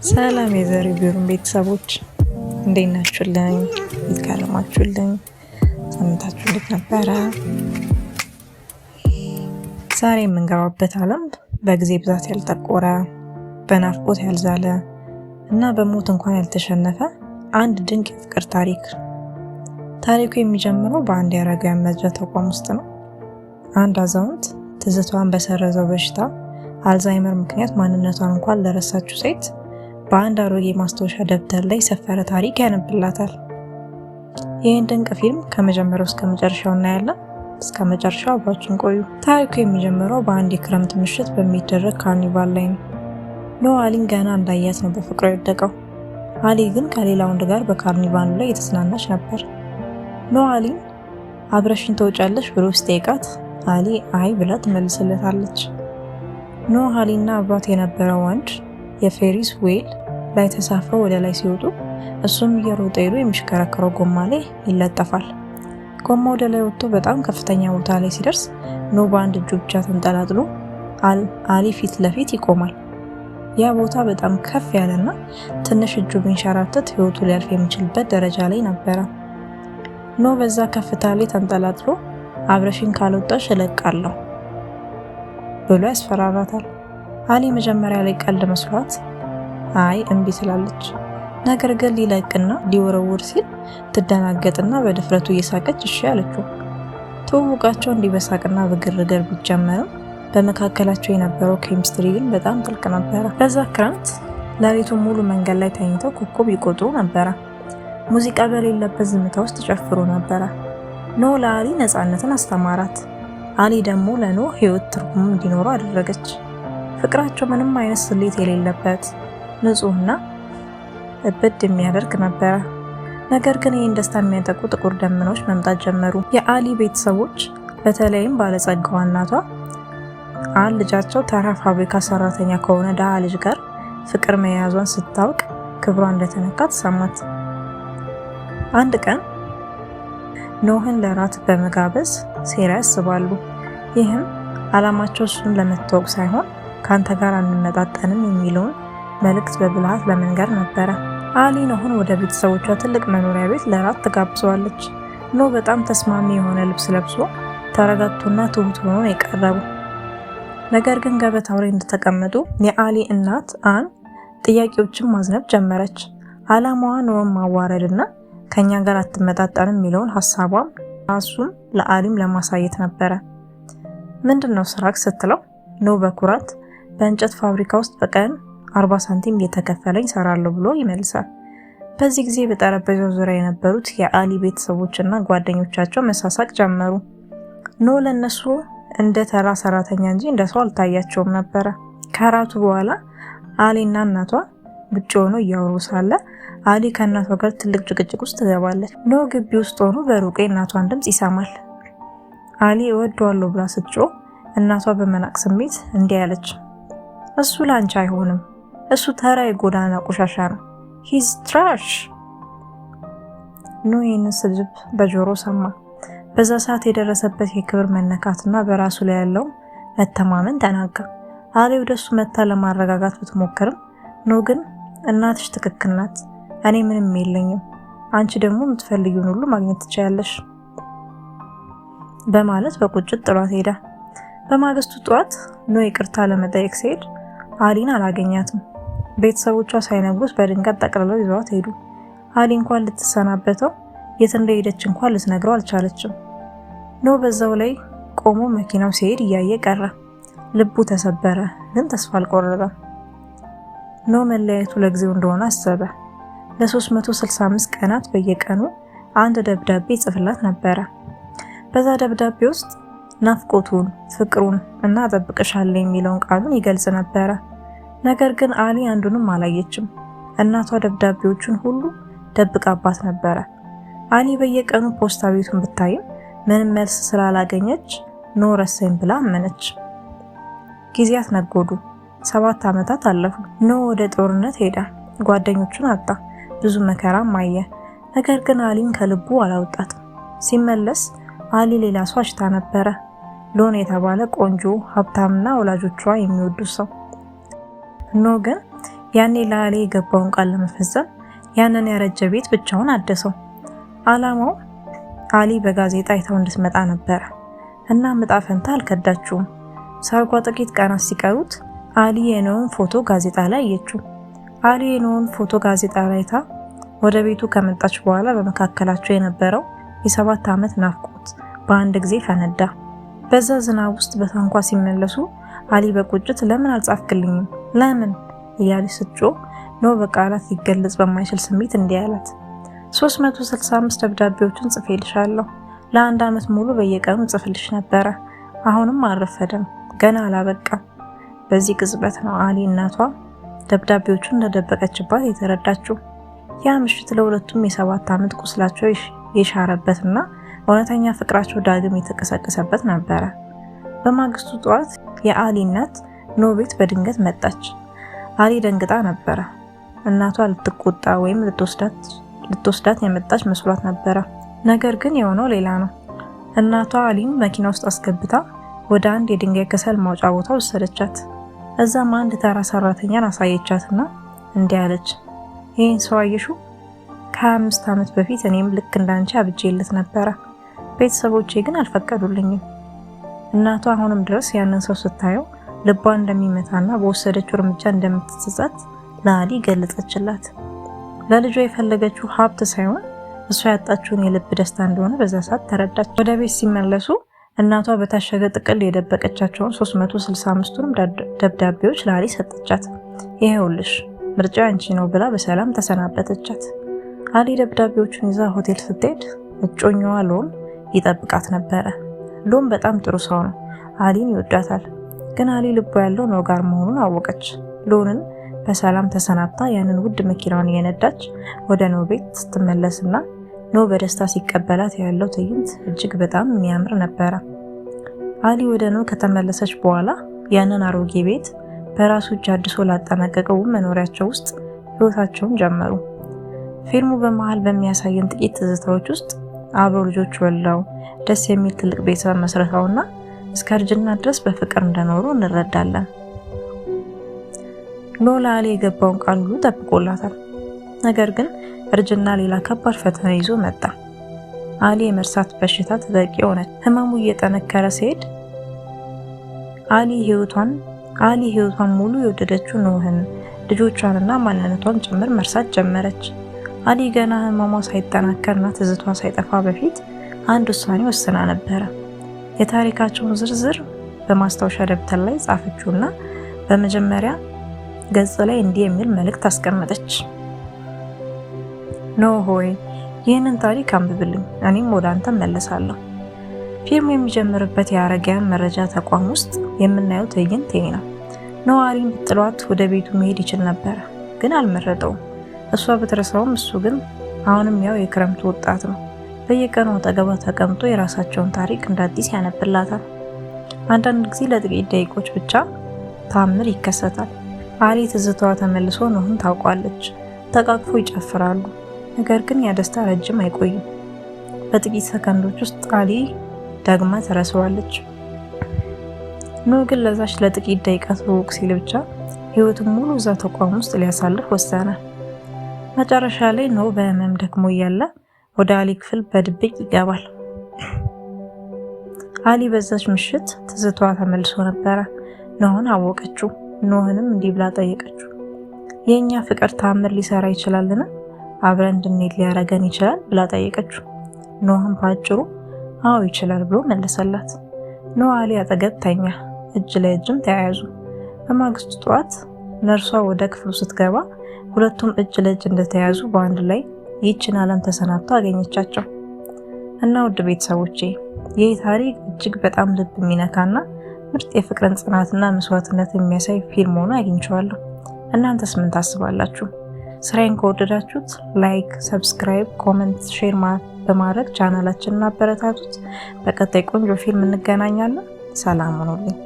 ሰላም የዘሪ ቢሩን ቤተሰቦች እንዴት ናችሁልኝ? ይካለማችሁልኝ? ሳምንታችሁ እንዴት ነበረ? ዛሬ የምንገባበት ዓለም በጊዜ ብዛት ያልጠቆረ፣ በናፍቆት ያልዛለ እና በሞት እንኳን ያልተሸነፈ አንድ ድንቅ የፍቅር ታሪኩ የሚጀምረው በአንድ የአረጋውያን መርጃ ተቋም ውስጥ ነው። አንድ አዛውንት ትዝታዋን በሰረዘው በሽታ አልዛይመር ምክንያት ማንነቷን እንኳን ለረሳችው ሴት በአንድ አሮጌ ማስታወሻ ደብተር ላይ ሰፈረ ታሪክ ያነብላታል። ይህን ድንቅ ፊልም ከመጀመሪያው እስከ መጨረሻው እናያለን። እስከ መጨረሻው አብራችሁን ቆዩ። ታሪኩ የሚጀምረው በአንድ የክረምት ምሽት በሚደረግ ካርኒቫል ላይ ነው። ኖ አሊን ገና እንዳያት ነው በፍቅሯ የወደቀው። አሊ ግን ከሌላ ወንድ ጋር በካርኒቫሉ ላይ የተዝናናች ነበር። ኖ አሊን አብረሽኝ ተወጫለሽ ብሎ ሲጠይቃት አሊ አይ ብላ ትመልስለታለች። ኖ አሊና አብሯት የነበረው ወንድ የፌሪስ ዌል ላይ ተሳፍረው ወደ ላይ ሲወጡ እሱም እየሮጠ ሄዶ የሚሽከረከረው ጎማ ላይ ይለጠፋል። ጎማ ወደ ላይ ወጥቶ በጣም ከፍተኛ ቦታ ላይ ሲደርስ ኖ በአንድ እጁ ብቻ ተንጠላጥሎ አሊ ፊት ለፊት ይቆማል። ያ ቦታ በጣም ከፍ ያለና ትንሽ እጁ ቢንሸራተት ህይወቱ ሊያልፍ የሚችልበት ደረጃ ላይ ነበረ። ኖ በዛ ከፍታ ላይ ተንጠላጥሎ አብረሽኝ ካልወጣሽ እለቃለሁ ብሎ ያስፈራራታል። አሊ መጀመሪያ ላይ ቀልድ መስሏት አይ እምቢ ትላለች። ነገር ግን ሊለቅና ሊወረውር ሲል ትደናገጥና በድፍረቱ እየሳቀች እሺ አለችው። ትውውቃቸው እንዲበሳቅና በግርግር ቢጀመርም በመካከላቸው የነበረው ኬሚስትሪ ግን በጣም ጥልቅ ነበረ። በዛ ክረምት ሌሊቱን ሙሉ መንገድ ላይ ተኝተው ኮከብ ይቆጥሩ ነበረ። ሙዚቃ በሌለበት ዝምታ ውስጥ ጨፍሩ ነበረ። ኖ ለአሊ ነፃነትን አስተማራት። አሊ ደግሞ ለኖ ህይወት ትርጉም እንዲኖረው አደረገች። ፍቅራቸው ምንም አይነት ስሌት የሌለበት ንጹህና እብድ የሚያደርግ ነበረ። ነገር ግን ይህን ደስታ የሚያጠቁ ጥቁር ደመናዎች መምጣት ጀመሩ። የአሊ ቤተሰቦች በተለይም ባለጸጋዋ እናቷ ልጃቸው ተራ ፋብሪካ ሰራተኛ ከሆነ ደሃ ልጅ ጋር ፍቅር መያዟን ስታውቅ ክብሯ እንደተነካ ተሰማት። አንድ ቀን ኖህን ለራት በመጋበዝ ሴራ ያስባሉ። ይህም ዓላማቸው እሱን ለመታወቅ ሳይሆን ካንተ ጋር አንመጣጠንም የሚለውን መልእክት በብልሃት ለመንገር ነበረ። አሊ ኖህን ወደ ቤተሰቦቿ ትልቅ መኖሪያ ቤት ለራት ትጋብዘዋለች። ኖህ በጣም ተስማሚ የሆነ ልብስ ለብሶ ተረጋግቶና ትሁት ሆኖ የቀረቡ። ነገር ግን ገበታው ላይ እንደተቀመጡ የአሊ እናት ጥያቄዎችን ማዝነብ ጀመረች። ዓላማዋ ኖህን ማዋረድና ከኛ ጋር አትመጣጠንም የሚለውን ሐሳቧም ራሱም ለአሊም ለማሳየት ነበረ። ምንድነው ስራክ ስትለው ኖህ በኩራት በእንጨት ፋብሪካ ውስጥ በቀን 40 ሳንቲም እየተከፈለኝ ሰራለሁ ብሎ ይመልሳል። በዚህ ጊዜ በጠረጴዛው ዙሪያ የነበሩት የአሊ ቤተሰቦችና ጓደኞቻቸው መሳሳቅ ጀመሩ። ኖህ ለነሱ እንደ ተራ ሰራተኛ እንጂ እንደ ሰው አልታያቸውም ነበረ። ከራቱ በኋላ አሊና እናቷ ውጭ ሆነው እያወሩ ሳለ አሊ ከእናቷ ጋር ትልቅ ጭቅጭቅ ውስጥ ትገባለች። ኖህ ግቢ ውስጥ ሆኖ በሩቅ እናቷን ድምጽ ይሰማል። አሊ እወደዋለሁ ብላ ስትጮህ እናቷ በመናቅ ስሜት እንዲህ አለች፣ እሱ ላንቺ አይሆንም፣ እሱ ተራ የጎዳና ቆሻሻ ነው፣ ሂዝ ትራሽ። ኖህ ይህንን ስድብ በጆሮ ሰማ። በዛ ሰዓት የደረሰበት የክብር መነካትና በራሱ ላይ ያለው መተማመን ተናጋ። አሊ ወደሱ መታ ለማረጋጋት ብትሞክርም ኖህ ግን እናትሽ ትክክል ናት፣ እኔ ምንም የለኝም፣ አንቺ ደግሞ የምትፈልጊውን ሁሉ ማግኘት ትችያለሽ በማለት በቁጭት ጥሏት ሄደ። በማግስቱ ጠዋት ኖህ ይቅርታ ለመጠየቅ ሲሄድ አሊን አላገኛትም። ቤተሰቦቿ ሳይነግሩት በድንገት ጠቅልለው ይዘዋት ሄዱ። አሊ እንኳን ልትሰናበተው የት እንደሄደች እንኳን ልትነግረው አልቻለችም። ኖህ በዛው ላይ ቆሞ መኪናው ሲሄድ እያየ ቀረ። ልቡ ተሰበረ፣ ግን ተስፋ አልቆረጠም። ኖህ መለያየቱ ለጊዜው እንደሆነ አሰበ። ለ365 ቀናት በየቀኑ አንድ ደብዳቤ ጽፍላት ነበረ። በዛ ደብዳቤ ውስጥ ናፍቆቱን፣ ፍቅሩን እና እጠብቅሻለሁ የሚለውን ቃሉን ይገልጽ ነበረ። ነገር ግን አሊ አንዱንም አላየችም። እናቷ ደብዳቤዎቹን ሁሉ ደብቃባት ነበረ። አሊ በየቀኑ ፖስታ ቤቱን ብታይም ምንም መልስ ስላላገኘች ኖህ ረሳኝ ብላ አመነች። ጊዜያት ነጎዱ። 7 ዓመታት አለፉ። ኖህ ወደ ጦርነት ሄደ። ጓደኞቹን አጣ። ብዙ መከራም አየ። ነገር ግን አሊን ከልቡ አላወጣትም። ሲመለስ አሊ ሌላ ሰው አጭታ ነበረ። ሎን የተባለ ቆንጆ ሀብታምና ወላጆቿ የሚወዱ ሰው። ኖህ ግን ያኔ ለአሊ የገባውን ቃል ለመፈጸም ያንን ያረጀ ቤት ብቻውን አደሰው። አላማው አሊ በጋዜጣ አይታው እንድትመጣ ነበር እና ዕጣ ፈንታ አልከዳችውም። ሰርጓ ጥቂት ቀናት ሲቀሩት አሊ የኖውን ፎቶ ጋዜጣ ላይ አየችው። አሊ የኖውን ፎቶ ጋዜጣ ላይ አይታ ወደ ቤቱ ከመጣች በኋላ በመካከላቸው የነበረው የ7 ዓመት ናፍቆት በአንድ ጊዜ ፈነዳ። በዛ ዝናብ ውስጥ በታንኳ ሲመለሱ አሊ በቁጭት ለምን አልጻፍክልኝም ለምን እያለች ስትጮህ ኖ በቃላት ሊገለጽ በማይችል ስሜት እንዲህ አላት፣ 365 ደብዳቤዎችን ጽፌልሻለሁ። ለ1 ዓመት ሙሉ በየቀኑ ጽፍልሽ ነበረ። አሁንም አልረፈደም፣ ገና አላበቃም። በዚህ ቅጽበት ነው አሊ እናቷ ደብዳቤዎቹን እንደደበቀችባት የተረዳችው። ያ ምሽት ለሁለቱም የ7 ዓመት ቁስላቸው የሻረበትና እውነተኛ ፍቅራቸው ዳግም የተቀሰቀሰበት ነበረ። በማግስቱ ጠዋት የአሊ እናት ኖ ቤት በድንገት መጣች። አሊ ደንግጣ ነበረ። እናቷ ልትቆጣ ወይም ልትወስዳት የመጣች መስሏት ነበረ። ነገር ግን የሆነው ሌላ ነው። እናቷ አሊን መኪና ውስጥ አስገብታ ወደ አንድ የድንጋይ ከሰል ማውጫ ቦታ ወሰደቻት። እዛም አንድ ተራ ሰራተኛን አሳየቻትና እንዲህ አለች፣ ይህን ሰው አየሽው? ከ25 ዓመት በፊት እኔም ልክ እንዳንቺ አብጄለት ነበረ። ቤተሰቦቼ ግን አልፈቀዱልኝም። እናቷ አሁንም ድረስ ያንን ሰው ስታየው ልቧ እንደሚመታና በወሰደችው እርምጃ እንደምትጸጸት ለአሊ ገለጸችላት። ለልጇ የፈለገችው ሀብት ሳይሆን እሷ ያጣችውን የልብ ደስታ እንደሆነ በዛ ሰዓት ተረዳች። ወደ ቤት ሲመለሱ እናቷ በታሸገ ጥቅል የደበቀቻቸውን 365ቱንም ደብዳቤዎች ለአሊ ሰጠቻት። ይሄውልሽ ምርጫ አንቺ ነው ብላ በሰላም ተሰናበተቻት። አሊ ደብዳቤዎቹን ይዛ ሆቴል ስትሄድ እጮኛዋ ሎም ይጠብቃት ነበረ። ሎም በጣም ጥሩ ሰው ነው። አሊን ይወዳታል። ግን አሊ ልቡ ያለው ነው ጋር መሆኑን አወቀች። ሎንን በሰላም ተሰናብታ ያንን ውድ መኪናውን እየነዳች ወደ ኖ ቤት ስትመለስና ኖ በደስታ ሲቀበላት ያለው ትዕይንት እጅግ በጣም የሚያምር ነበረ። አሊ ወደ ኖ ከተመለሰች በኋላ ያንን አሮጌ ቤት በራሱ እጅ አድሶ ላጠናቀቀው መኖሪያቸው ውስጥ ህይወታቸውን ጀመሩ። ፊልሙ በመሃል በሚያሳየን ጥቂት ትዝታዎች ውስጥ አብረው ልጆች ወልደው ደስ የሚል ትልቅ ቤተሰብ መስርተውና እስከ እርጅና ድረስ በፍቅር እንደኖሩ እንረዳለን። ኖ ለአሊ የገባውን ቃል ሁሉ ጠብቆላታል። ነገር ግን እርጅና ሌላ ከባድ ፈተና ይዞ መጣ። አሊ የመርሳት በሽታ ተጠቂ ሆነች። ህመሙ እየጠነከረ ሲሄድ አሊ ህይወቷን ሙሉ የወደደችው ኖህን፣ ልጆቿንና ማንነቷን ጭምር መርሳት ጀመረች። አሊ ገና ህመሟ ሳይጠናከርና ትዝቷ ሳይጠፋ በፊት አንድ ውሳኔ ወስና ነበረ። የታሪካቸውን ዝርዝር በማስታወሻ ደብተር ላይ ጻፈችውና በመጀመሪያ ገጽ ላይ እንዲህ የሚል መልእክት አስቀመጠች። ኖ ሆይ ይህንን ታሪክ አንብብልኝ፣ እኔም ወደ አንተ መለሳለሁ። ፊልሙ የሚጀምርበት የአረጋውያን መረጃ ተቋም ውስጥ የምናየው ትዕይንት ይሄ ነው። ኖ አሊን ብጥሏት ወደ ቤቱ መሄድ ይችል ነበር፣ ግን አልመረጠውም። እሷ ብትረሳውም እሱ ግን አሁንም ያው የክረምቱ ወጣት ነው። በየቀኑ አጠገቧ ተቀምጦ የራሳቸውን ታሪክ እንደ አዲስ ያነብላታል። አንዳንድ ጊዜ ለጥቂት ደቂቆች ብቻ ታምር ይከሰታል። አሊ ትዝታዋ ተመልሶ ኖህን ታውቋለች። ተቃቅፎ ይጨፍራሉ። ነገር ግን ያ ደስታ ረጅም አይቆይም። በጥቂት ሰከንዶች ውስጥ አሊ ዳግማ ተረሳዋለች። ኖህ ግን ለዛች ለጥቂት ደቂቃ ትውውቅ ሲል ብቻ ህይወቱን ሙሉ እዛ ተቋም ውስጥ ሊያሳልፍ ወሰነ። መጨረሻ ላይ ኖህ በህመም ደክሞ እያለ ወደ አሊ ክፍል በድብቅ ይገባል። አሊ በዛች ምሽት ትዝታዋ ተመልሶ ነበረ። ኖህን አወቀችው። ኖህንም እንዲህ ብላ ጠየቀችው፣ የኛ ፍቅር ታምር ሊሰራ ይችላልን? አብረን እንድንሄድ ሊያረገን ይችላል ብላ ጠየቀችው። ኖህም ባጭሩ አዎ ይችላል ብሎ መለሰላት። ኖህ አሊ አጠገብ ተኛ። እጅ ለእጅም ተያያዙ። በማግስቱ ጠዋት ነርሷ ወደ ክፍሉ ስትገባ ሁለቱም እጅ ለእጅ እንደተያያዙ በአንድ ላይ ይህችን ዓለም ተሰናብተው አገኘቻቸው። እና ውድ ቤተሰቦቼ ይህ ታሪክ እጅግ በጣም ልብ የሚነካና ምርጥ የፍቅርን ጽናትና መስዋዕትነት የሚያሳይ ፊልም ሆኖ አግኝቼዋለሁ። እናንተስ ምን ታስባላችሁ? ስራዬን ከወደዳችሁት ላይክ፣ ሰብስክራይብ፣ ኮሜንት፣ ሼር በማድረግ ቻናላችንን አበረታቱት። በቀጣይ ቆንጆ ፊልም እንገናኛለን። ሰላም ሁኑልኝ።